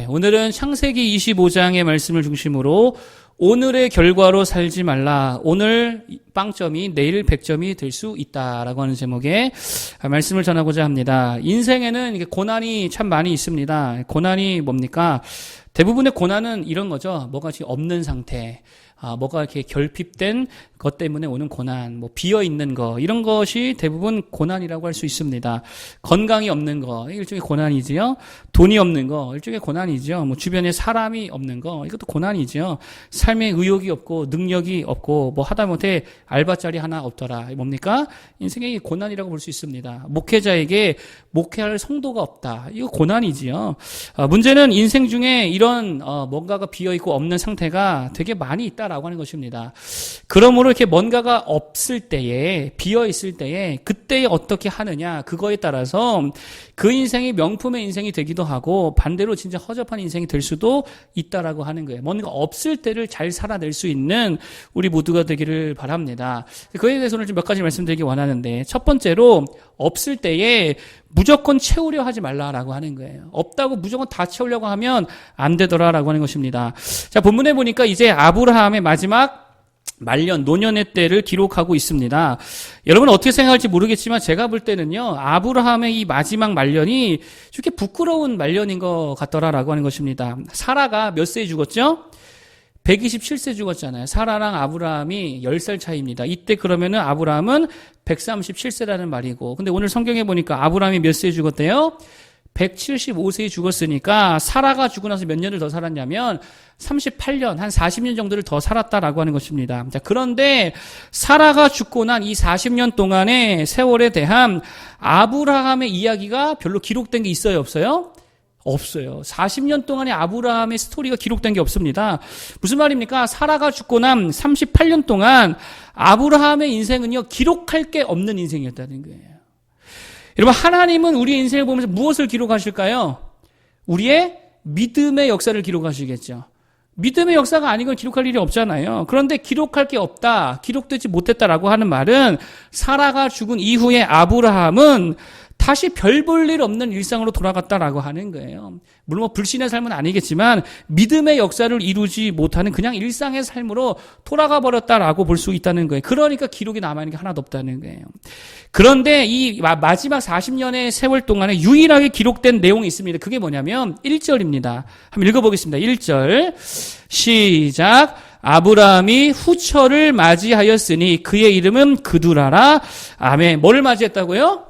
오늘은 창세기 25장의 말씀을 중심으로 오늘의 결과로 살지 말라. 오늘 빵점이 내일 100점이 될 수 있다라고 하는 제목의 말씀을 전하고자 합니다. 인생에는 고난이 참 많이 있습니다. 고난이 뭡니까? 대부분의 고난은 이런 거죠. 뭐가 지금 없는 상태. 뭐가 이렇게 결핍된 것 때문에 오는 고난, 비어 있는 거, 이런 것이 대부분 고난이라고 할 수 있습니다. 건강이 없는 거, 일종의 고난이지요. 돈이 없는 거, 일종의 고난이죠. 주변에 사람이 없는 거, 이것도 고난이죠. 삶에 의욕이 없고, 능력이 없고, 하다못해 알바짜리 하나 없더라. 뭡니까? 인생의 고난이라고 볼 수 있습니다. 목회자에게 목회할 성도가 없다. 이거 고난이지요. 문제는 인생 중에 이런, 뭔가가 비어있고 없는 상태가 되게 많이 있다라고 하는 것입니다. 그러므로 이렇게 뭔가가 없을 때에, 비어있을 때에, 그때 어떻게 하느냐, 그거에 따라서 그 인생이 명품의 인생이 되기도 하고, 반대로 진짜 허접한 인생이 될 수도 있다라고 하는 거예요. 뭔가 없을 때를 잘 살아낼 수 있는 우리 모두가 되기를 바랍니다. 그에 대해서는 좀 몇 가지 말씀드리기 원하는데, 첫 번째로, 없을 때에 무조건 채우려 하지 말라라고 하는 거예요. 없다고 무조건 다 채우려고 하면 안 되더라라고 하는 것입니다. 자, 본문에 보니까 이제 아브라함의 마지막 말년, 노년의 때를 기록하고 있습니다. 여러분 어떻게 생각할지 모르겠지만 제가 볼 때는요, 아브라함의 이 마지막 말년이 이렇게 부끄러운 말년인 것 같더라라고 하는 것입니다. 사라가 몇 세에 죽었죠? 127세 죽었잖아요. 사라랑 아브라함이 10살 차이입니다. 이때 그러면은 아브라함은 137세라는 말이고, 근데 오늘 성경에 보니까 아브라함이 몇 세에 죽었대요? 175세에 죽었으니까 사라가 죽고 나서 몇 년을 더 살았냐면 38년, 한 40년 정도를 더 살았다라고 하는 것입니다. 자, 그런데 사라가 죽고 난 이 40년 동안의 세월에 대한 아브라함의 이야기가 별로 기록된 게 있어요, 없어요? 없어요. 40년 동안의 아브라함의 스토리가 기록된 게 없습니다. 무슨 말입니까? 사라가 죽고 난 38년 동안 아브라함의 인생은요, 기록할 게 없는 인생이었다는 거예요. 여러분, 하나님은 우리의 인생을 보면서 무엇을 기록하실까요? 우리의 믿음의 역사를 기록하시겠죠. 믿음의 역사가 아닌 걸 기록할 일이 없잖아요. 그런데 기록할 게 없다, 기록되지 못했다라고 하는 말은 사라가 죽은 이후에 아브라함은 다시 별 볼 일 없는 일상으로 돌아갔다라고 하는 거예요. 물론 불신의 삶은 아니겠지만 믿음의 역사를 이루지 못하는 그냥 일상의 삶으로 돌아가 버렸다라고 볼 수 있다는 거예요. 그러니까 기록이 남아있는 게 하나도 없다는 거예요. 그런데 이 마지막 40년의 세월 동안에 유일하게 기록된 내용이 있습니다. 그게 뭐냐면 1절입니다. 한번 읽어보겠습니다. 1절 시작. 아브라함이 후처를 맞이하였으니 그의 이름은 그두라라. 아멘. 뭐를 맞이했다고요?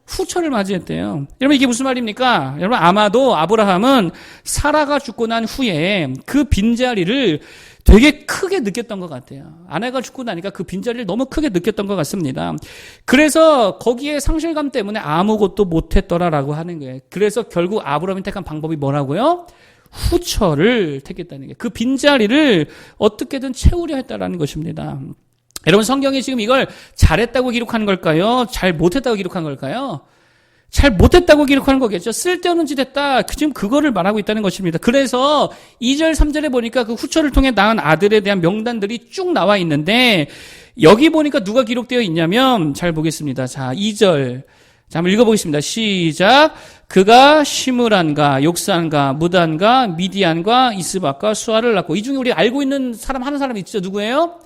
후처를 맞이했대요. 여러분 이게 무슨 말입니까? 여러분 아마도 아브라함은 사라가 죽고 난 후에 그 빈자리를 되게 크게 느꼈던 것 같아요. 아내가 죽고 나니까 그 빈자리를 너무 크게 느꼈던 것 같습니다. 그래서 거기에 상실감 때문에 아무것도 못했더라라고 하는 거예요. 그래서 결국 아브라함이 택한 방법이 뭐라고요? 후처를 택했다는 거예요. 그 빈자리를 어떻게든 채우려 했다라는 것입니다. 여러분 성경이 지금 이걸 잘했다고 기록한 걸까요? 잘 못했다고 기록한 걸까요? 잘 못했다고 기록하는 거겠죠. 쓸데없는 짓 했다. 지금 그거를 말하고 있다는 것입니다. 그래서 2절 3절에 보니까 그 후처를 통해 낳은 아들에 대한 명단들이 쭉 나와 있는데 여기 보니까 누가 기록되어 있냐면 잘 보겠습니다. 자 2절 자 한번 읽어보겠습니다. 시작. 그가 시므란과 욕산과 무단과 미디안과 이스박과 수아를 낳고 이 중에 우리 알고 있는 사람 하는 사람이 있죠. 누구예요?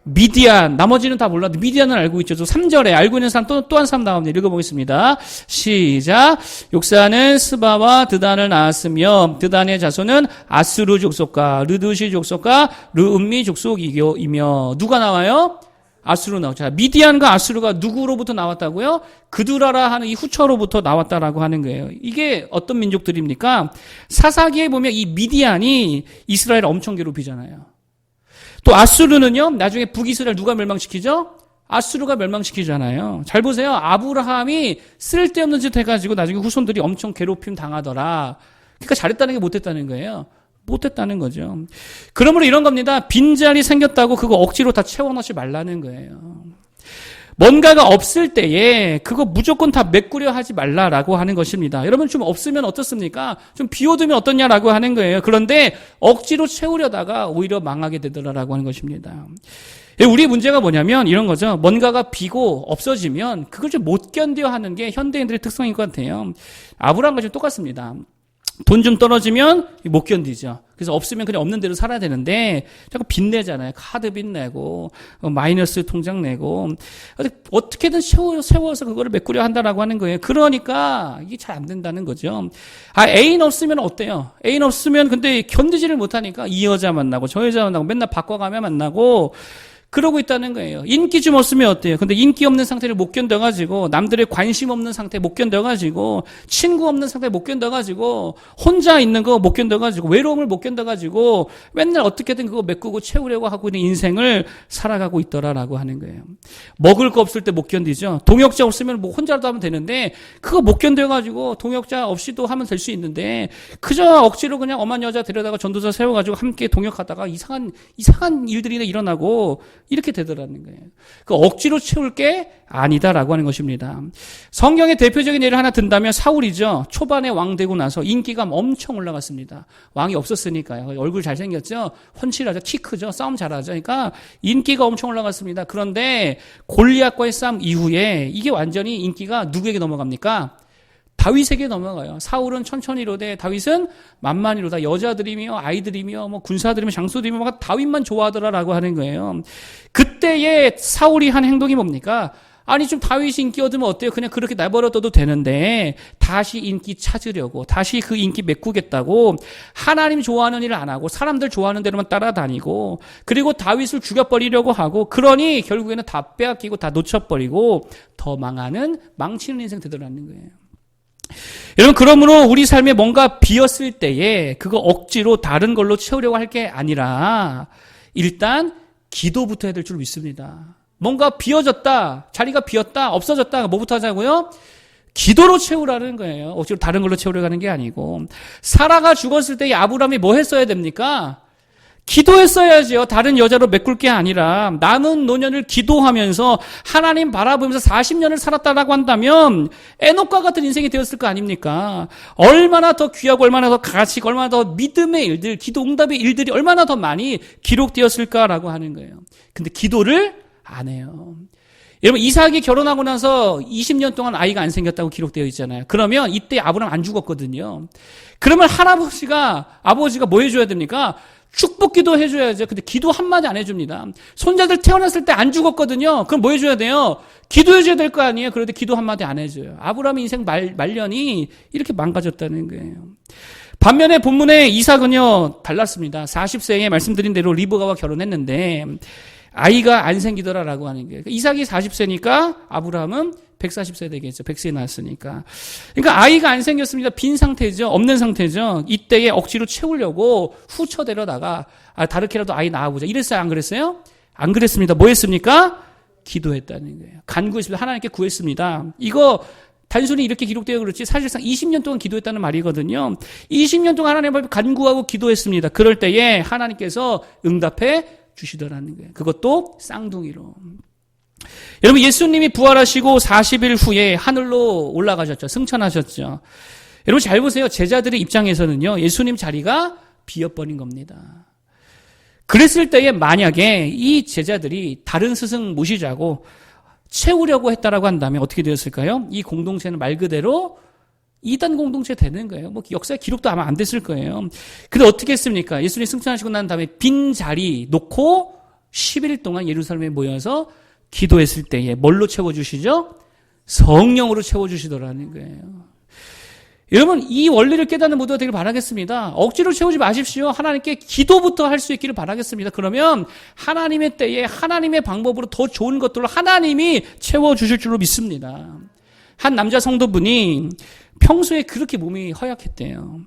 미디안, 나머지는 다 몰라도 미디안을 알고 있죠. 3절에 알고 있는 사람 또 한 사람 나옵니다. 읽어보겠습니다. 시작. 욕사는 스바와 드단을 낳았으며 드단의 자손은 아스루 족속과 르드시 족속과 르음미 족속이며 누가 나와요? 아스루 나오죠. 자, 미디안과 아스루가 누구로부터 나왔다고요? 그두라라 하는 이 후처로부터 나왔다라고 하는 거예요. 이게 어떤 민족들입니까? 사사기에 보면 이 미디안이 이스라엘을 엄청 괴롭히잖아요. 또 아수르는요, 나중에 북이스라엘 누가 멸망시키죠? 아수르가 멸망시키잖아요. 잘 보세요. 아브라함이 쓸데없는 짓 해가지고 나중에 후손들이 엄청 괴롭힘 당하더라. 그러니까 잘했다는 게 못했다는 거예요. 못했다는 거죠. 그러므로 이런 겁니다. 빈자리 생겼다고 그거 억지로 다 채워넣지 말라는 거예요. 뭔가가 없을 때에 그거 무조건 다 메꾸려 하지 말라라고 하는 것입니다. 여러분 좀 없으면 어떻습니까? 좀 비워두면 어떻냐라고 하는 거예요. 그런데 억지로 채우려다가 오히려 망하게 되더라라고 하는 것입니다. 우리의 문제가 뭐냐면 이런 거죠. 뭔가가 비고 없어지면 그걸 좀 못 견뎌 하는 게 현대인들의 특성인 것 같아요. 아브라함과 좀 똑같습니다. 돈 좀 떨어지면 못 견디죠. 그래서 없으면 그냥 없는 대로 살아야 되는데 자꾸 빚 내잖아요. 카드 빚 내고 마이너스 통장 내고 어떻게든 세워서 그거를 메꾸려 한다라고 하는 거예요. 그러니까 이게 잘 안 된다는 거죠. 애인 없으면 어때요? 애인 없으면 근데 견디지를 못하니까 이 여자 만나고 저 여자 만나고 맨날 바꿔가며 만나고 그러고 있다는 거예요. 인기 좀 없으면 어때요? 근데 인기 없는 상태를 못 견뎌가지고, 남들의 관심 없는 상태 못 견뎌가지고, 친구 없는 상태 못 견뎌가지고, 혼자 있는 거 못 견뎌가지고, 외로움을 못 견뎌가지고, 맨날 어떻게든 그거 메꾸고 채우려고 하고 있는 인생을 살아가고 있더라라고 하는 거예요. 먹을 거 없을 때 못 견디죠. 동역자 없으면 뭐 혼자라도 하면 되는데, 그거 못 견뎌가지고, 동역자 없이도 하면 될 수 있는데, 그저 억지로 그냥 엄한 여자 데려다가 전도사 세워가지고 함께 동역하다가 이상한 일들이 일어나고, 이렇게 되더라는 거예요. 그 억지로 채울 게 아니다라고 하는 것입니다. 성경의 대표적인 예를 하나 든다면 사울이죠. 초반에 왕 되고 나서 인기가 엄청 올라갔습니다. 왕이 없었으니까요. 얼굴 잘생겼죠. 훤칠하죠. 키 크죠. 싸움 잘하죠. 그러니까 인기가 엄청 올라갔습니다. 그런데 골리앗과의 싸움 이후에 이게 완전히 인기가 누구에게 넘어갑니까? 다윗에게 넘어가요. 사울은 천천히 이로되 다윗은 만만히 이로다. 여자들이며 아이들이며 뭐 군사들이며 장수들이며 막 다윗만 좋아하더라라고 하는 거예요. 그때에 사울이 한 행동이 뭡니까? 아니 좀 다윗이 인기 얻으면 어때요? 그냥 그렇게 내버려둬도 되는데 다시 인기 찾으려고 다시 그 인기 메꾸겠다고 하나님 좋아하는 일을 안 하고 사람들 좋아하는 대로만 따라다니고 그리고 다윗을 죽여버리려고 하고 그러니 결국에는 다 빼앗기고 다 놓쳐버리고 더 망치는 인생 되더라는 거예요. 여러분 그러므로 우리 삶에 뭔가 비었을 때에 그거 억지로 다른 걸로 채우려고 할 게 아니라 일단 기도부터 해야 될 줄 믿습니다. 뭔가 비어졌다, 자리가 비었다, 없어졌다, 뭐부터 하자고요? 기도로 채우라는 거예요. 억지로 다른 걸로 채우려고 하는 게 아니고. 사라가 죽었을 때 아브라함이 뭐 했어야 됩니까? 기도했어야지요. 다른 여자로 메꿀 게 아니라 남은 노년을 기도하면서 하나님 바라보면서 40년을 살았다라고 한다면 에녹과 같은 인생이 되었을 거 아닙니까? 얼마나 더 귀하고 얼마나 더 가치가 얼마나 더 믿음의 일들, 기도 응답의 일들이 얼마나 더 많이 기록되었을까라고 하는 거예요. 근데 기도를 안 해요. 여러분 이삭이 결혼하고 나서 20년 동안 아이가 안 생겼다고 기록되어 있잖아요. 그러면 이때 아브라함 안 죽었거든요. 그러면 아버지가 뭐 해줘야 됩니까? 축복기도 해줘야죠. 근데 기도 한마디 안 해줍니다. 손자들 태어났을 때 안 죽었거든요. 그럼 뭐 해줘야 돼요? 기도해줘야 될 거 아니에요. 그런데 기도 한마디 안 해줘요. 아브라함의 인생 말년이 이렇게 망가졌다는 거예요. 반면에 본문에 이삭은요 달랐습니다. 40세에 말씀드린 대로 리브가와 결혼했는데 아이가 안 생기더라라고 하는 거예요. 이삭이 40세니까 아브라함은 140세 되겠죠. 100세에 낳았으니까. 그러니까 아이가 안 생겼습니다. 빈 상태죠. 없는 상태죠. 이때에 억지로 채우려고 후처 데려다가 다르게라도 아이 낳아보자. 이랬어요? 안 그랬어요? 안 그랬습니다. 뭐 했습니까? 기도했다는 거예요. 간구했습니다. 하나님께 구했습니다. 이거 단순히 이렇게 기록되어 그렇지 사실상 20년 동안 기도했다는 말이거든요. 20년 동안 하나님 앞에 간구하고 기도했습니다. 그럴 때에 하나님께서 응답해 주시더라는 거예요. 그것도 쌍둥이로. 여러분 예수님이 부활하시고 40일 후에 하늘로 올라가셨죠. 승천하셨죠. 여러분 잘 보세요. 제자들의 입장에서는요. 예수님 자리가 비어버린 겁니다. 그랬을 때에 만약에 이 제자들이 다른 스승 모시자고 채우려고 했다라고 한다면 어떻게 되었을까요? 이 공동체는 말 그대로 이단 공동체 되는 거예요. 뭐 역사의 기록도 아마 안 됐을 거예요. 근데 어떻게 했습니까? 예수님 승천하시고 난 다음에 빈 자리 놓고 10일 동안 예루살렘에 모여서 기도했을 때에 뭘로 채워주시죠? 성령으로 채워주시더라는 거예요. 여러분 이 원리를 깨닫는 모두가 되길 바라겠습니다. 억지로 채우지 마십시오. 하나님께 기도부터 할 수 있기를 바라겠습니다. 그러면 하나님의 때에 하나님의 방법으로 더 좋은 것들로 하나님이 채워주실 줄로 믿습니다. 한 남자 성도분이 평소에 그렇게 몸이 허약했대요.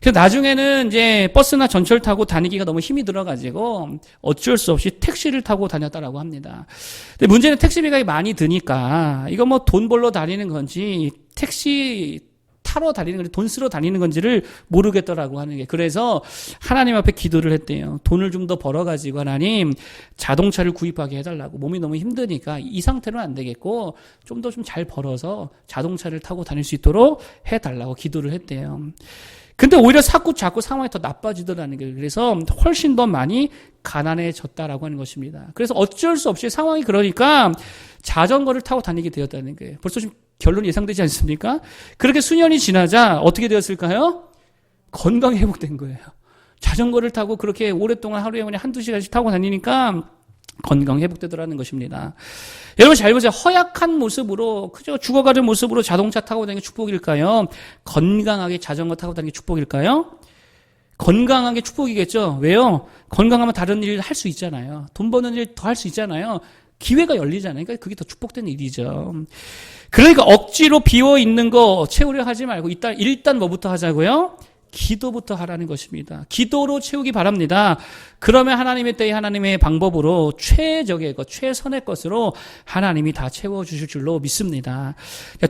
그래서 나중에는 이제 버스나 전철 타고 다니기가 너무 힘이 들어가지고 어쩔 수 없이 택시를 타고 다녔다라고 합니다. 근데 문제는 택시비가 많이 드니까 이거 뭐 돈 벌러 다니는 건지 택시 타러 다니는 건지 돈 쓰러 다니는 건지를 모르겠더라고 하는 게 그래서 하나님 앞에 기도를 했대요. 돈을 좀 더 벌어가지고 하나님 자동차를 구입하게 해달라고 몸이 너무 힘드니까 이 상태로는 안 되겠고 좀 더 좀 잘 벌어서 자동차를 타고 다닐 수 있도록 해달라고 기도를 했대요. 근데 오히려 자꾸 상황이 더 나빠지더라는 거예요. 그래서 훨씬 더 많이 가난해졌다라고 하는 것입니다. 그래서 어쩔 수 없이 상황이 그러니까 자전거를 타고 다니게 되었다는 거예요. 벌써 좀 결론이 예상되지 않습니까? 그렇게 수년이 지나자 어떻게 되었을까요? 건강이 회복된 거예요. 자전거를 타고 그렇게 오랫동안 하루에 그냥 한두 시간씩 타고 다니니까 건강이 회복되더라는 것입니다. 여러분 잘 보세요. 허약한 모습으로 그저 죽어가는 모습으로 자동차 타고 다니는 게 축복일까요? 건강하게 자전거 타고 다니는 게 축복일까요? 건강하게 축복이겠죠. 왜요? 건강하면 다른 일을 할 수 있잖아요. 돈 버는 일 더 할 수 있잖아요. 기회가 열리잖아요. 그러니까 그게 더 축복된 일이죠. 그러니까 억지로 비워 있는 거 채우려 하지 말고 일단 뭐부터 하자고요? 기도부터 하라는 것입니다. 기도로 채우기 바랍니다. 그러면 하나님의 때에 하나님의 방법으로 최적의 것, 최선의 것으로 하나님이 다 채워주실 줄로 믿습니다.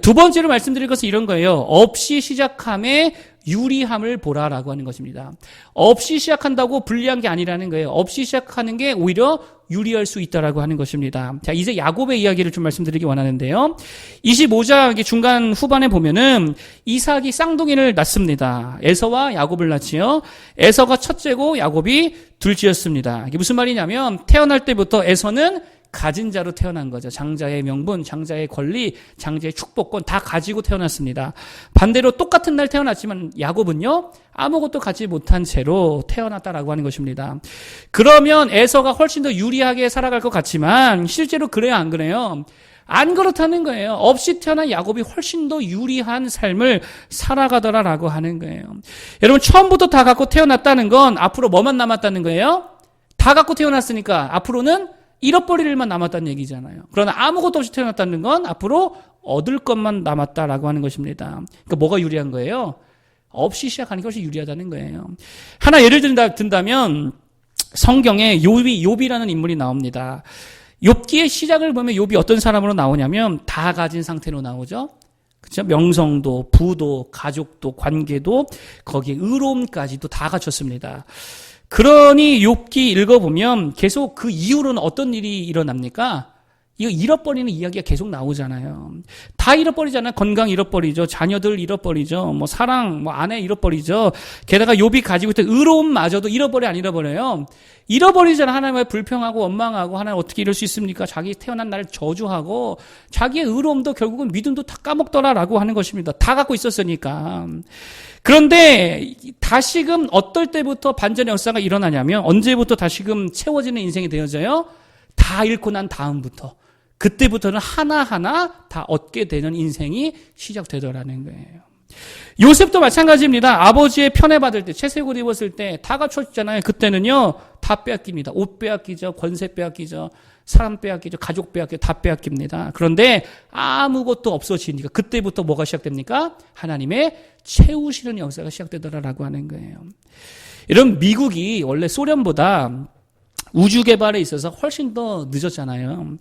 두 번째로 말씀드릴 것은 이런 거예요. 없이 시작함에 유리함을 보라라고 하는 것입니다. 없이 시작한다고 불리한 게 아니라는 거예요. 없이 시작하는 게 오히려 유리할 수 있다라고 하는 것입니다. 자, 이제 야곱의 이야기를 좀 말씀드리기 원하는데요. 25장 중간 후반에 보면은 이삭이 쌍둥이를 낳습니다. 에서와 야곱을 낳지요. 에서가 첫째고 야곱이 둘째였습니다. 이게 무슨 말이냐면 태어날 때부터 에서는 가진 자로 태어난 거죠. 장자의 명분, 장자의 권리, 장자의 축복권 다 가지고 태어났습니다. 반대로 똑같은 날 태어났지만 야곱은요, 아무것도 갖지 못한 채로 태어났다라고 하는 것입니다. 그러면 에서가 훨씬 더 유리하게 살아갈 것 같지만 실제로 그래요, 안 그래요? 안 그렇다는 거예요. 없이 태어난 야곱이 훨씬 더 유리한 삶을 살아가더라라고 하는 거예요. 여러분 처음부터 다 갖고 태어났다는 건 앞으로 뭐만 남았다는 거예요? 다 갖고 태어났으니까 앞으로는 잃어버릴 일만 남았다는 얘기잖아요. 그러나 아무것도 없이 태어났다는 건 앞으로 얻을 것만 남았다라고 하는 것입니다. 그러니까 뭐가 유리한 거예요? 없이 시작하는 것이 유리하다는 거예요. 하나 예를 든다면 성경에 욥이라는 인물이 나옵니다. 욥기의 시작을 보면 욥이 어떤 사람으로 나오냐면 다 가진 상태로 나오죠. 그렇죠? 명성도, 부도, 가족도, 관계도, 거기에 의로움까지도 다 갖췄습니다. 그러니 욥기 읽어보면 계속 그 이후로는 어떤 일이 일어납니까? 이거 잃어버리는 이야기가 계속 나오잖아요. 다 잃어버리잖아요. 건강 잃어버리죠. 자녀들 잃어버리죠. 뭐 사랑, 뭐 아내 잃어버리죠. 게다가 욥이 가지고 있던 의로움마저도 잃어버려 안 잃어버려요? 잃어버리잖아. 하나님을 불평하고 원망하고 하나님 어떻게 이럴 수 있습니까? 자기 태어난 날 저주하고 자기의 의로움도 결국은 믿음도 다 까먹더라라고 하는 것입니다. 다 갖고 있었으니까. 그런데 다시금 어떨 때부터 반전의 역사가 일어나냐면 언제부터 다시금 채워지는 인생이 되어져요? 다 잃고 난 다음부터. 그때부터는 하나하나 다 얻게 되는 인생이 시작되더라는 거예요. 요셉도 마찬가지입니다. 아버지의 편애받을 때, 채색옷 입었을 때 다 갖춰졌잖아요. 그때는요, 다 빼앗깁니다. 옷 빼앗기죠. 권세 빼앗기죠. 사람 빼앗기죠. 가족 빼앗기죠. 다 빼앗깁니다. 그런데 아무것도 없어지니까 그때부터 뭐가 시작됩니까? 하나님의 채우시는 역사가 시작되더라라고 하는 거예요. 이런 미국이 원래 소련보다 우주 개발에 있어서 훨씬 더 늦었잖아요.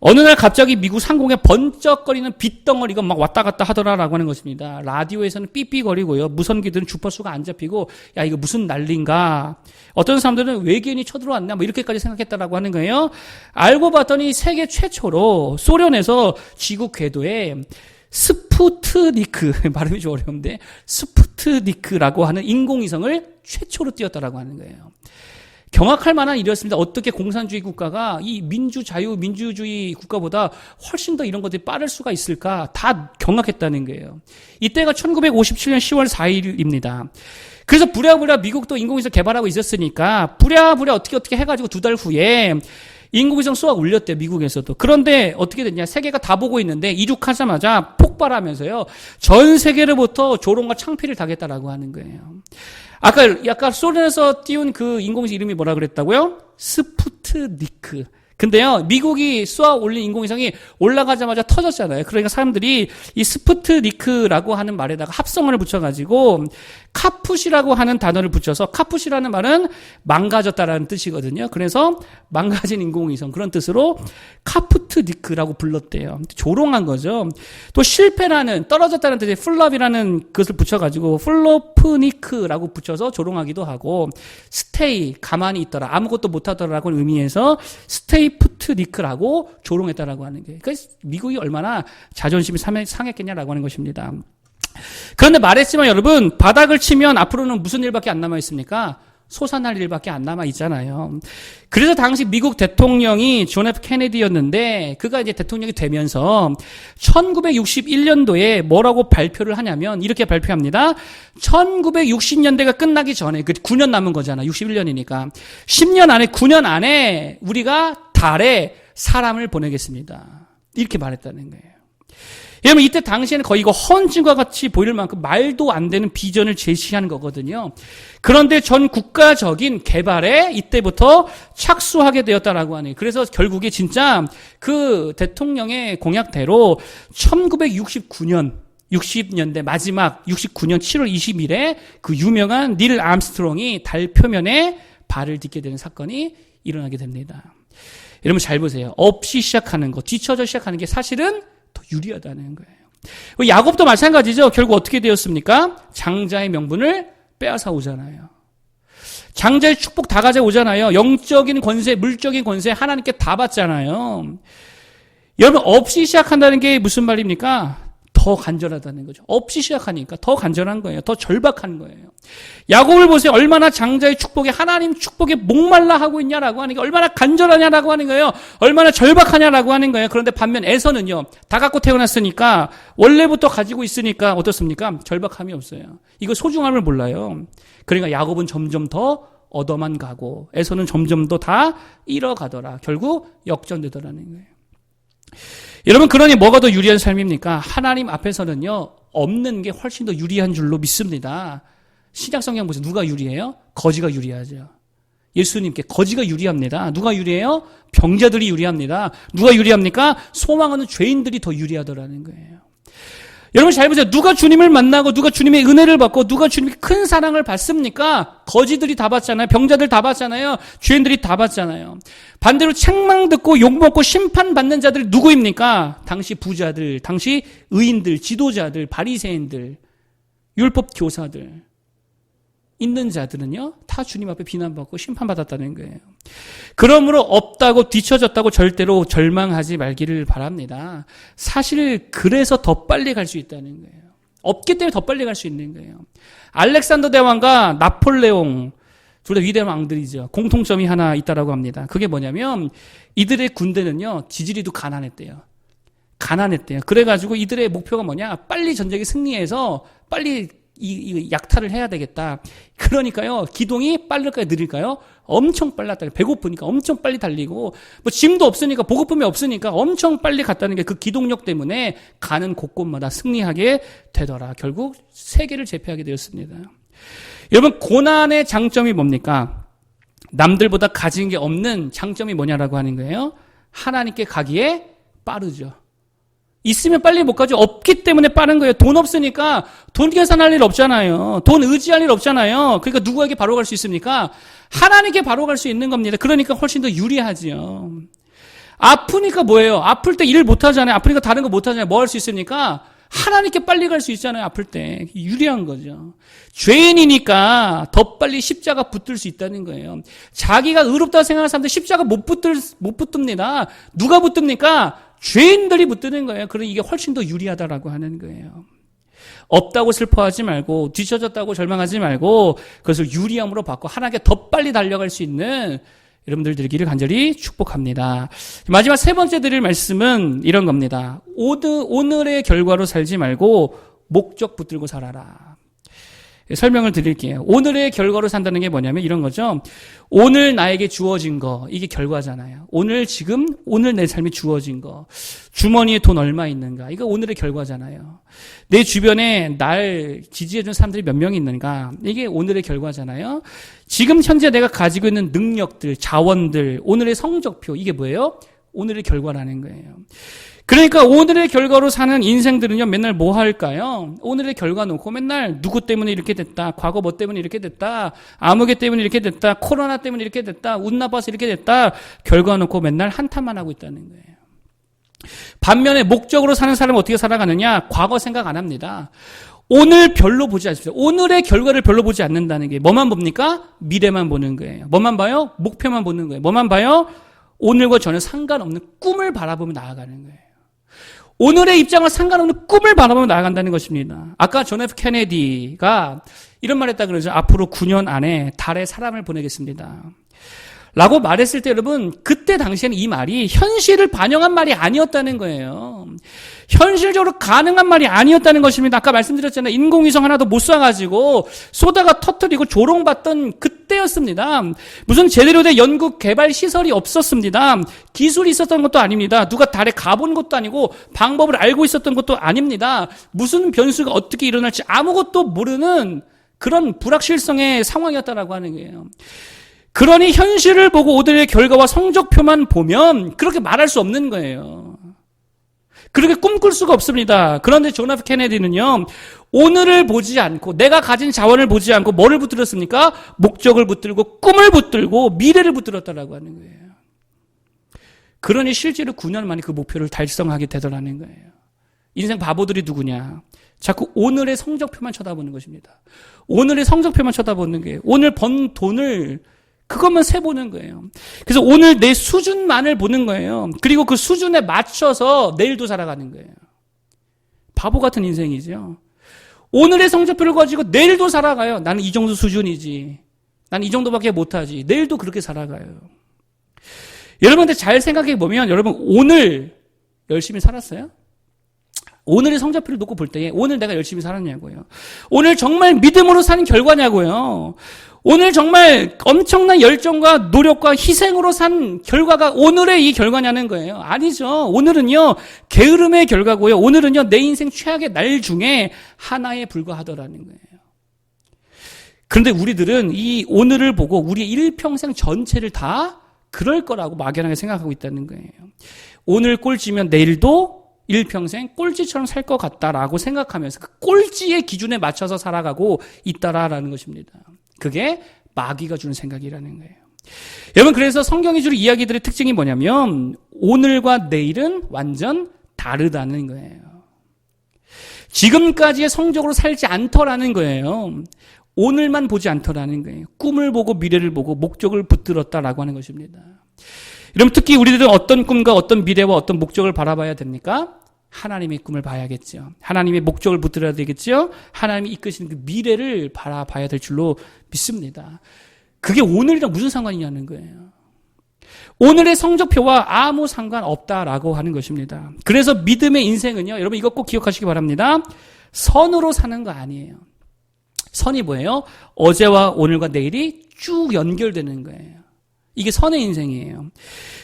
어느 날 갑자기 미국 상공에 번쩍거리는 빛덩어리가 막 왔다 갔다 하더라라고 하는 것입니다. 라디오에서는 삐삐거리고요. 무선기들은 주파수가 안 잡히고 야 이거 무슨 난리인가. 어떤 사람들은 외계인이 쳐들어왔나 뭐 이렇게까지 생각했다라고 하는 거예요. 알고 봤더니 세계 최초로 소련에서 지구 궤도에 스푸트니크 발음이 좀 어려운데 스푸트니크라고 하는 인공위성을 최초로 띄웠다라고 하는 거예요. 경악할 만한 일이었습니다. 어떻게 공산주의 국가가 이 민주주의 국가보다 훨씬 더 이런 것들이 빠를 수가 있을까? 다 경악했다는 거예요. 이때가 1957년 10월 4일입니다. 그래서 부랴부랴 미국도 인공위성 개발하고 있었으니까 부랴부랴 어떻게 해가지고 2달 후에 인공위성 쏘아 올렸대요, 미국에서도. 그런데 어떻게 됐냐? 세계가 다 보고 있는데 이륙하자마자 폭발하면서요. 전 세계로부터 조롱과 창피를 당했다라고 하는 거예요. 아까 소련에서 띄운 그 인공위성 이름이 뭐라 그랬다고요? 스푸트니크. 근데요, 미국이 쏘아 올린 인공위성이 올라가자마자 터졌잖아요. 그러니까 사람들이 이 스푸트니크라고 하는 말에다가 합성어를 붙여가지고 카푸시라고 하는 단어를 붙여서 카푸시라는 말은 망가졌다라는 뜻이거든요. 그래서 망가진 인공위성 그런 뜻으로 카푸트니크라고 불렀대요. 조롱한 거죠. 또 실패라는 떨어졌다는 뜻의 플럽이라는 것을 붙여가지고 플로프니크라고 붙여서 조롱하기도 하고 스테이 가만히 있더라 아무것도 못하더라라고 의미해서 스테이푸트니크라고 조롱했다라고 하는 게 그러니까 미국이 얼마나 자존심이 상했겠냐라고 하는 것입니다. 그런데 말했지만 여러분 바닥을 치면 앞으로는 무슨 일밖에 안 남아 있습니까? 솟아날 일밖에 안 남아 있잖아요. 그래서 당시 미국 대통령이 존 F 케네디였는데 그가 이제 대통령이 되면서 1961년도에 뭐라고 발표를 하냐면 이렇게 발표합니다. 1960년대가 끝나기 전에 그 9년 남은 거잖아. 61년이니까 10년 안에 9년 안에 우리가 달에 사람을 보내겠습니다. 이렇게 말했다는 거예요. 여러분 이때 당시에는 거의 이거 헌증과 같이 보일 만큼 말도 안 되는 비전을 제시하는 거거든요. 그런데 전 국가적인 개발에 이때부터 착수하게 되었다라고 하네요. 그래서 결국에 진짜 그 대통령의 공약대로 1969년 60년대 마지막 69년 7월 20일에 그 유명한 닐 암스트롱이 달 표면에 발을 딛게 되는 사건이 일어나게 됩니다. 여러분 잘 보세요. 없이 시작하는 거, 뒤쳐져 시작하는 게 사실은 더 유리하다는 거예요. 야곱도 마찬가지죠. 결국 어떻게 되었습니까? 장자의 명분을 빼앗아 오잖아요. 장자의 축복 다 가져오잖아요. 영적인 권세, 물적인 권세 하나님께 다 받잖아요. 여러분 없이 시작한다는 게 무슨 말입니까? 더 간절하다는 거죠. 없이 시작하니까 더 간절한 거예요. 더 절박한 거예요. 야곱을 보세요. 얼마나 장자의 축복에 하나님 축복에 목말라 하고 있냐라고 하는 게 얼마나 간절하냐라고 하는 거예요. 얼마나 절박하냐라고 하는 거예요. 그런데 반면 에서는요. 다 갖고 태어났으니까 원래부터 가지고 있으니까 어떻습니까? 절박함이 없어요. 이거 소중함을 몰라요. 그러니까 야곱은 점점 더 얻어만 가고 에서는 점점 더 다 잃어가더라. 결국 역전되더라는 거예요. 여러분 그러니 뭐가 더 유리한 삶입니까? 하나님 앞에서는요. 없는 게 훨씬 더 유리한 줄로 믿습니다. 신약 성경 보세요. 누가 유리해요? 거지가 유리하죠. 예수님께 거지가 유리합니다. 누가 유리해요? 병자들이 유리합니다. 누가 유리합니까? 소망하는 죄인들이 더 유리하더라는 거예요. 여러분 잘 보세요. 누가 주님을 만나고 누가 주님의 은혜를 받고 누가 주님의 큰 사랑을 받습니까? 거지들이 다 받잖아요. 병자들 다 받잖아요. 죄인들이 다 받잖아요. 반대로 책망 듣고 욕먹고 심판받는 자들이 누구입니까? 당시 부자들, 당시 의인들, 지도자들, 바리새인들, 율법 교사들. 있는 자들은요. 다 주님 앞에 비난받고 심판받았다는 거예요. 그러므로 없다고 뒤처졌다고 절대로 절망하지 말기를 바랍니다. 사실 그래서 더 빨리 갈 수 있다는 거예요. 없기 때문에 더 빨리 갈 수 있는 거예요. 알렉산더 대왕과 나폴레옹 둘 다 위대한 왕들이죠. 공통점이 하나 있다라고 합니다. 그게 뭐냐면 이들의 군대는요. 지지리도 가난했대요. 그래가지고 이들의 목표가 뭐냐? 빨리 전쟁에 승리해서 빨리 이 약탈을 해야 되겠다. 그러니까요, 기동이 빠를까요, 느릴까요? 엄청 빨랐다. 배고프니까 엄청 빨리 달리고, 뭐 짐도 없으니까, 보급품이 없으니까 엄청 빨리 갔다는 게 그 기동력 때문에 가는 곳곳마다 승리하게 되더라. 결국 세계를 제패하게 되었습니다. 여러분, 고난의 장점이 뭡니까? 남들보다 가진 게 없는 장점이 뭐냐라고 하는 거예요? 하나님께 가기에 빠르죠. 있으면 빨리 못 가죠. 없기 때문에 빠른 거예요. 돈 없으니까 돈 계산할 일 없잖아요. 돈 의지할 일 없잖아요. 그러니까 누구에게 바로 갈 수 있습니까? 하나님께 바로 갈 수 있는 겁니다. 그러니까 훨씬 더 유리하지요. 아프니까 뭐예요? 아플 때 일 못 하잖아요. 아프니까 다른 거 못 하잖아요. 뭐 할 수 있습니까? 하나님께 빨리 갈 수 있잖아요. 아플 때. 유리한 거죠. 죄인이니까 더 빨리 십자가 붙들 수 있다는 거예요. 자기가 의롭다고 생각하는 사람들 십자가 못 붙듭니다. 누가 붙듭니까? 죄인들이 붙드는 거예요. 그러니 이게 훨씬 더 유리하다라고 하는 거예요. 없다고 슬퍼하지 말고 뒤처졌다고 절망하지 말고 그것을 유리함으로 바꿔 하나님께 더 빨리 달려갈 수 있는 여러분들 되기를 간절히 축복합니다. 마지막 세 번째 드릴 말씀은 이런 겁니다. 오늘의 결과로 살지 말고 목적 붙들고 살아라. 설명을 드릴게요. 오늘의 결과로 산다는 게 뭐냐면 이런 거죠. 오늘 나에게 주어진 거, 이게 결과잖아요. 오늘 내 삶에 주어진 거. 주머니에 돈 얼마 있는가. 이거 오늘의 결과잖아요. 내 주변에 날 지지해준 사람들이 몇 명 있는가. 이게 오늘의 결과잖아요. 지금 현재 내가 가지고 있는 능력들, 자원들, 오늘의 성적표, 이게 뭐예요? 오늘의 결과라는 거예요. 그러니까 오늘의 결과로 사는 인생들은요, 맨날 뭐 할까요? 오늘의 결과 놓고 맨날 누구 때문에 이렇게 됐다, 과거 뭐 때문에 이렇게 됐다, 아무개 때문에 이렇게 됐다, 코로나 때문에 이렇게 됐다, 운 나빠서 이렇게 됐다, 결과 놓고 맨날 한탄만 하고 있다는 거예요. 반면에 목적으로 사는 사람은 어떻게 살아가느냐? 과거 생각 안 합니다. 오늘 별로 보지 않습니다. 오늘의 결과를 별로 보지 않는다는 게 뭐만 봅니까? 미래만 보는 거예요. 뭐만 봐요? 목표만 보는 거예요. 뭐만 봐요? 오늘과 전혀 상관없는 꿈을 바라보며 나아가는 거예요. 오늘의 입장과 상관없는 꿈을 바라보며 나아간다는 것입니다. 아까 존 F 케네디가 이런 말 했다 그러죠. 앞으로 9년 안에 달에 사람을 보내겠습니다. 라고 말했을 때 여러분, 그때 당시에는 이 말이 현실을 반영한 말이 아니었다는 거예요. 현실적으로 가능한 말이 아니었다는 것입니다. 아까 말씀드렸잖아요. 인공위성 하나도 못 쏴가지고 쏘다가 터뜨리고 조롱받던 그때였습니다. 무슨 제대로 된 연구 개발 시설이 없었습니다. 기술이 있었던 것도 아닙니다. 누가 달에 가본 것도 아니고 방법을 알고 있었던 것도 아닙니다. 무슨 변수가 어떻게 일어날지 아무것도 모르는 그런 불확실성의 상황이었다라고 하는 거예요. 그러니 현실을 보고 오늘의 결과와 성적표만 보면 그렇게 말할 수 없는 거예요. 그렇게 꿈꿀 수가 없습니다. 그런데 존 F 케네디는요, 오늘을 보지 않고 내가 가진 자원을 보지 않고 뭐를 붙들었습니까? 목적을 붙들고 꿈을 붙들고 미래를 붙들었다라고 하는 거예요. 그러니 실제로 9년 만에 그 목표를 달성하게 되더라는 거예요. 인생 바보들이 누구냐? 자꾸 오늘의 성적표만 쳐다보는 것입니다. 오늘의 성적표만 쳐다보는 거예요. 오늘 번 돈을 그것만 세보는 거예요. 그래서 오늘 내 수준만을 보는 거예요. 그리고 그 수준에 맞춰서 내일도 살아가는 거예요. 바보 같은 인생이죠. 오늘의 성적표를 가지고 내일도 살아가요. 나는 이 정도 수준이지. 나는 이 정도밖에 못하지. 내일도 그렇게 살아가요. 여러분들 잘 생각해 보면 여러분 오늘 열심히 살았어요? 오늘의 성적표를 놓고 볼 때 오늘 내가 열심히 살았냐고요. 오늘 정말 믿음으로 사는 결과냐고요. 오늘 정말 엄청난 열정과 노력과 희생으로 산 결과가 오늘의 이 결과냐는 거예요. 아니죠. 오늘은요, 게으름의 결과고요. 오늘은요, 내 인생 최악의 날 중에 하나에 불과하더라는 거예요. 그런데 우리들은 이 오늘을 보고 우리의 일평생 전체를 다 그럴 거라고 막연하게 생각하고 있다는 거예요. 오늘 꼴찌면 내일도 일평생 꼴찌처럼 살 것 같다라고 생각하면서 그 꼴찌의 기준에 맞춰서 살아가고 있다라는 것입니다. 그게 마귀가 주는 생각이라는 거예요. 여러분, 그래서 성경이 주는 이야기들의 특징이 뭐냐면 오늘과 내일은 완전 다르다는 거예요. 지금까지의 성적으로 살지 않더라는 거예요. 오늘만 보지 않더라는 거예요. 꿈을 보고 미래를 보고 목적을 붙들었다라고 하는 것입니다. 여러분, 특히 우리들은 어떤 꿈과 어떤 미래와 어떤 목적을 바라봐야 됩니까? 하나님의 꿈을 봐야겠죠. 하나님의 목적을 붙들어야 되겠죠. 하나님이 이끄시는 그 미래를 바라봐야 될 줄로 믿습니다. 그게 오늘이랑 무슨 상관이냐는 거예요. 오늘의 성적표와 아무 상관없다라고 하는 것입니다. 그래서 믿음의 인생은요, 여러분 이거 꼭 기억하시기 바랍니다. 선으로 사는 거 아니에요. 선이 뭐예요? 어제와 오늘과 내일이 쭉 연결되는 거예요. 이게 선의 인생이에요.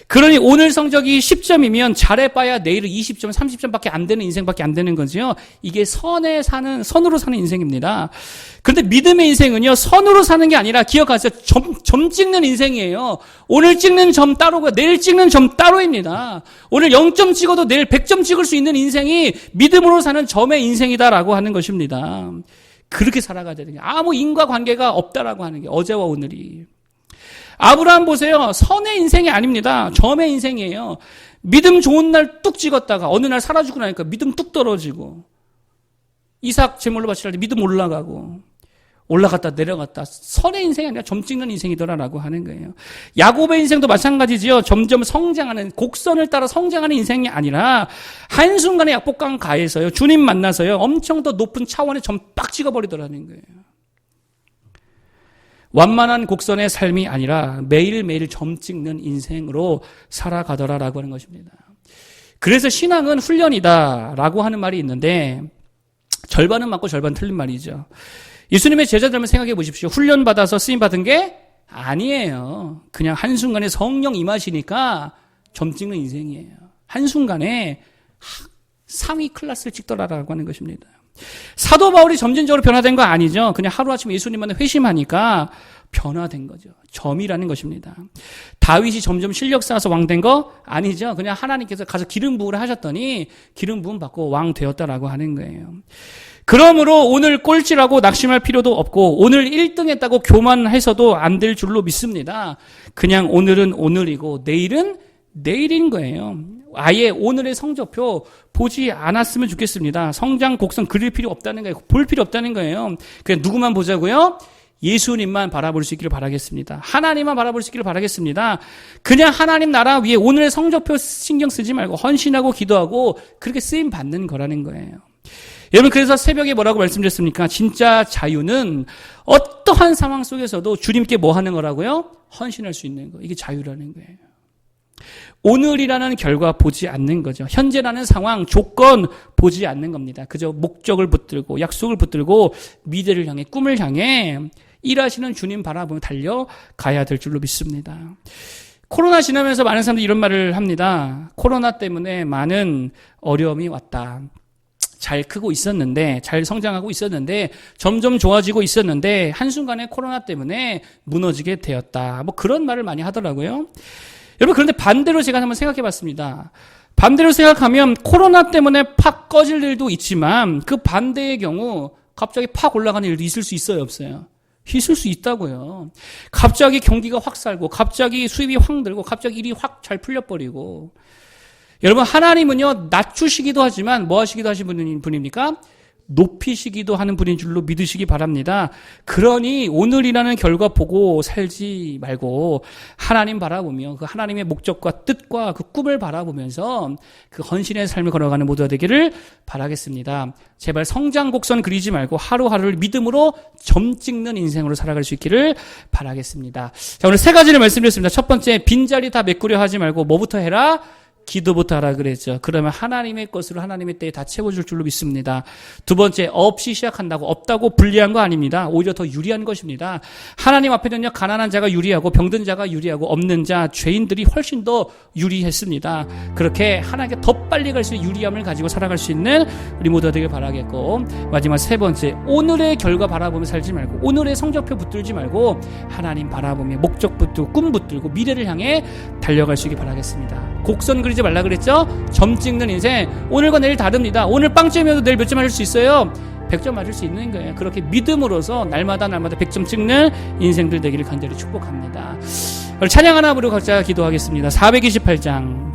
그러니 오늘 성적이 10점이면 잘해봐야 내일은 20점, 30점밖에 안 되는 인생밖에 안 되는 거죠. 이게 선으로 사는 인생입니다. 그런데 믿음의 인생은요, 선으로 사는 게 아니라 기억하세요. 점 찍는 인생이에요. 오늘 찍는 점 따로고요. 내일 찍는 점 따로입니다. 오늘 0점 찍어도 내일 100점 찍을 수 있는 인생이 믿음으로 사는 점의 인생이다라고 하는 것입니다. 그렇게 살아가야 되는 게 아무 인과관계가 없다라고 하는 게 어제와 오늘이. 아브라함 보세요. 선의 인생이 아닙니다. 점의 인생이에요. 믿음 좋은 날 뚝 찍었다가 어느 날 사라지고 나니까 믿음 뚝 떨어지고 이삭 제물로 바치라 때 믿음 올라갔다 내려갔다. 선의 인생이 아니라 점 찍는 인생이더라라고 하는 거예요. 야곱의 인생도 마찬가지지요. 점점 성장하는 곡선을 따라 성장하는 인생이 아니라 한순간에 약복강 가에서요. 주님 만나서요. 엄청 더 높은 차원에 점 빡 찍어버리더라는 거예요. 완만한 곡선의 삶이 아니라 매일매일 점 찍는 인생으로 살아가더라라고 하는 것입니다. 그래서 신앙은 훈련이다라고 하는 말이 있는데 절반은 맞고 절반 틀린 말이죠. 예수님의 제자들만 생각해 보십시오. 훈련받아서 쓰임받은 게 아니에요. 그냥 한순간에 성령 임하시니까 점 찍는 인생이에요. 한순간에 상위 클래스를 찍더라라고 하는 것입니다. 사도 바울이 점진적으로 변화된 거 아니죠. 그냥 하루아침에 예수님만에 회심하니까 변화된 거죠. 점이라는 것입니다. 다윗이 점점 실력 쌓아서 왕 된 거 아니죠. 그냥 하나님께서 가서 기름 부음을 하셨더니 기름 부음 받고 왕 되었다라고 하는 거예요. 그러므로 오늘 꼴찌라고 낙심할 필요도 없고 오늘 1등 했다고 교만해서도 안 될 줄로 믿습니다. 그냥 오늘은 오늘이고 내일은 내일인 거예요. 아예 오늘의 성적표 보지 않았으면 좋겠습니다. 성장 곡선 그릴 필요 없다는 거예요. 볼 필요 없다는 거예요. 그냥 누구만 보자고요? 예수님만 바라볼 수 있기를 바라겠습니다. 하나님만 바라볼 수 있기를 바라겠습니다. 그냥 하나님 나라 위에 오늘의 성적표 신경 쓰지 말고 헌신하고 기도하고 그렇게 쓰임 받는 거라는 거예요. 여러분, 그래서 새벽에 뭐라고 말씀드렸습니까? 진짜 자유는 어떠한 상황 속에서도 주님께 뭐 하는 거라고요? 헌신할 수 있는 거. 이게 자유라는 거예요. 오늘이라는 결과 보지 않는 거죠. 현재라는 상황, 조건 보지 않는 겁니다. 그저 목적을 붙들고 약속을 붙들고 미래를 향해, 꿈을 향해 일하시는 주님 바라보며 달려가야 될 줄로 믿습니다. 코로나 지나면서 많은 사람들이 이런 말을 합니다. 코로나 때문에 많은 어려움이 왔다. 잘 크고 있었는데, 잘 성장하고 있었는데, 점점 좋아지고 있었는데, 한순간에 코로나 때문에 무너지게 되었다. 뭐 그런 말을 많이 하더라고요. 여러분, 그런데 반대로 제가 한번 생각해 봤습니다. 반대로 생각하면 코로나 때문에 팍 꺼질 일도 있지만 그 반대의 경우 갑자기 팍 올라가는 일도 있을 수 있어요, 없어요? 있을 수 있다고요. 갑자기 경기가 확 살고, 갑자기 수입이 확 늘고, 갑자기 일이 확 잘 풀려버리고. 여러분, 하나님은요, 낮추시기도 하지만 뭐 하시기도 하시는 분입니까? 높이시기도 하는 분인 줄로 믿으시기 바랍니다. 그러니 오늘이라는 결과 보고 살지 말고 하나님 바라보며 그 하나님의 목적과 뜻과 그 꿈을 바라보면서 그 헌신의 삶을 걸어가는 모두가 되기를 바라겠습니다. 제발 성장 곡선 그리지 말고 하루하루를 믿음으로 점 찍는 인생으로 살아갈 수 있기를 바라겠습니다. 자, 오늘 세 가지를 말씀드렸습니다. 첫 번째, 빈자리 다 메꾸려 하지 말고 뭐부터 해라? 기도부터 하라 그랬죠. 그러면 하나님의 것으로 하나님의 때에 다 채워줄 줄로 믿습니다. 두 번째, 없이 시작한다고, 없다고 불리한 거 아닙니다. 오히려 더 유리한 것입니다. 하나님 앞에는요, 가난한 자가 유리하고 병든 자가 유리하고 없는 자, 죄인들이 훨씬 더 유리했습니다. 그렇게 하나님께 더 빨리 갈 수 있는 유리함을 가지고 살아갈 수 있는 우리 모두가 되길 바라겠고, 마지막 세 번째, 오늘의 결과 바라보며 살지 말고, 오늘의 성적표 붙들지 말고 하나님 바라보며 목적 붙들고 꿈 붙들고 미래를 향해 달려갈 수 있길 바라겠습니다. 곡선 그리지 말라 그랬죠? 점 찍는 인생. 오늘과 내일 다릅니다. 오늘 빵점이어도 내일 몇 점 맞을 수 있어요? 100점 맞을 수 있는 거예요. 그렇게 믿음으로서 날마다 100점 찍는 인생들 되기를 간절히 축복합니다. 찬양 하나 부르고 각자 기도하겠습니다. 428장